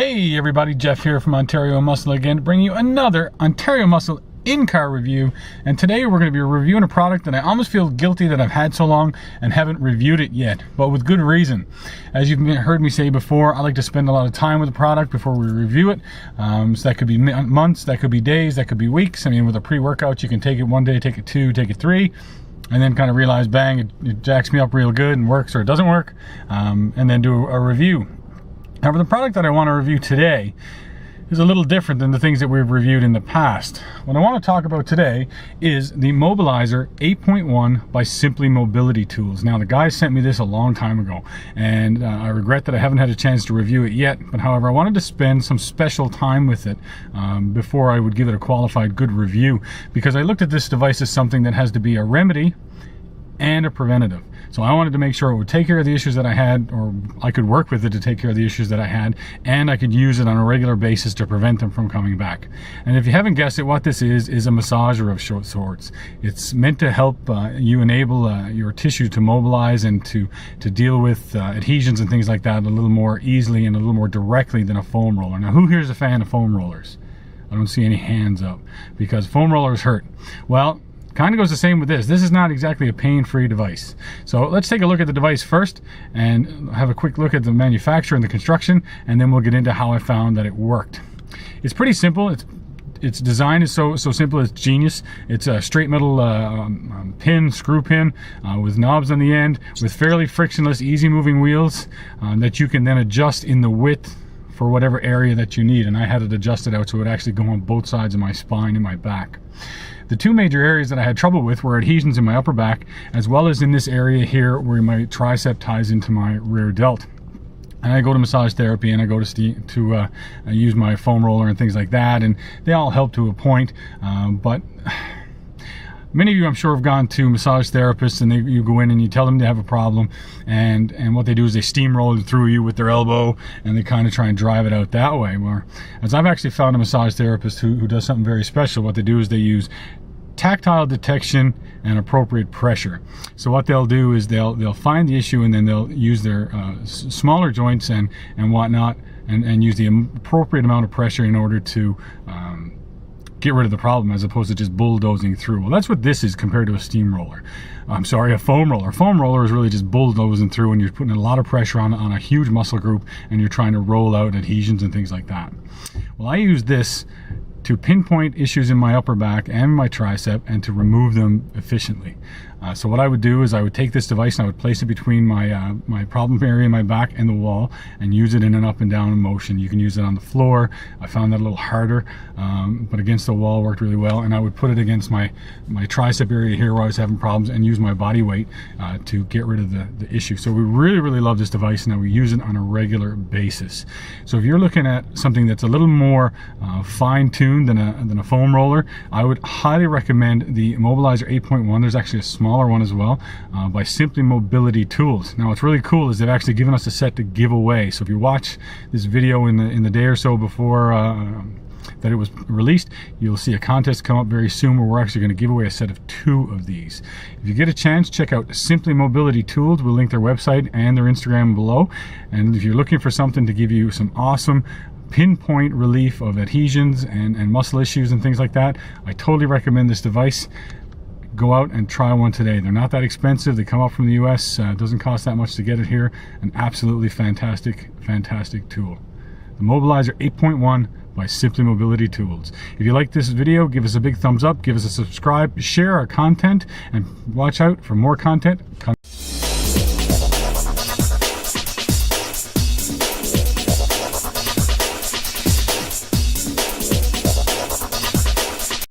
Hey everybody, Jeff here from Ontario Muscle again to bring you another Ontario Muscle in-car review. And today we're going to be reviewing a product that I almost feel guilty that I've had so long and haven't reviewed it yet, but with good reason. As you've heard me say before, I like to spend a lot of time with the product before we review it. So that could be months, that could be days, that could be weeks. I mean, with a pre-workout, you can take it one day, take it two, take it three, and then kind of realize, bang, it jacks me up real good and works or it doesn't work, and then do a review. However, the product that I want to review today is a little different than the things that we've reviewed in the past. What I want to talk about today is the Mobilizer 8.1 by Simply Mobility Tools. Now, the guy sent me this a long time ago, and I regret that I haven't had a chance to review it yet, but however, I wanted to spend some special time with it before I would give it a qualified good review, because I looked at this device as something that has to be a remedy and a preventative. So I wanted to make sure it would take care of the issues that I had, or I could work with it to take care of the issues that I had, and I could use it on a regular basis to prevent them from coming back. And if you haven't guessed it, what this is a massager of sorts. It's meant to help you enable your tissue to mobilize and to deal with adhesions and things like that a little more easily and a little more directly than a foam roller. Now, who here is a fan of foam rollers? I don't see any hands up, because foam rollers hurt. Well, kind of goes the same with this. This is not exactly a pain-free device. So let's take a look at the device first and have a quick look at the manufacturer and the construction, and then we'll get into how I found that it worked. It's pretty simple. Its design is so simple, it's genius. It's a straight metal screw pin with knobs on the end, with fairly frictionless, easy moving wheels that you can then adjust in the width for whatever area that you need. And I had it adjusted out so it would actually go on both sides of my spine and my back. The two major areas that I had trouble with were adhesions in my upper back, as well as in this area here where my tricep ties into my rear delt. And I go to massage therapy, and I go to use my foam roller and things like that, and they all help to a point. But many of you, I'm sure, have gone to massage therapists, and you go in and you tell them they have a problem, and what they do is they steamroll it through you with their elbow, and they kind of try and drive it out that way. Whereas I've actually found a massage therapist who does something very special. What they do is they use tactile detection and appropriate pressure. So what they'll do is they'll find the issue, and then they'll use their smaller joints and whatnot, and use the appropriate amount of pressure in order to get rid of the problem, as opposed to just bulldozing through. Well, that's what this is compared to a steamroller. I'm sorry, a foam roller. A foam roller is really just bulldozing through, and you're putting a lot of pressure on a huge muscle group, and you're trying to roll out adhesions and things like that. Well, I use this to pinpoint issues in my upper back and my tricep, and to remove them efficiently. So what I would do is I would take this device and I would place it between my problem area in my back and the wall, and use it in an up and down motion. You can use it on the floor. I found that a little harder, but against the wall worked really well. And I would put it against my tricep area here where I was having problems, and use my body weight to get rid of the issue. So we really love this device, and we use it on a regular basis. So if you're looking at something that's a little more fine-tuned than a foam roller, I would highly recommend the Mobilizer 8.1. There's actually a smaller one as well, by Simply Mobility Tools. Now, what's really cool is they've actually given us a set to give away. So if you watch this video in the day or so before that it was released, you'll see a contest come up very soon where we're actually going to give away a set of 2 of these. If you get a chance, check out Simply Mobility Tools. We'll link their website and their Instagram below. And if you're looking for something to give you some awesome pinpoint relief of adhesions and muscle issues and things like that, I totally recommend this device. Go out and try one today. They're not that expensive. They come up from the US. It doesn't cost that much to get it here. An absolutely fantastic tool. The Mobilizer 8.1 by Simply Mobility Tools. If you like this video, give us a big thumbs up, give us a subscribe, share our content, and watch out for more content coming.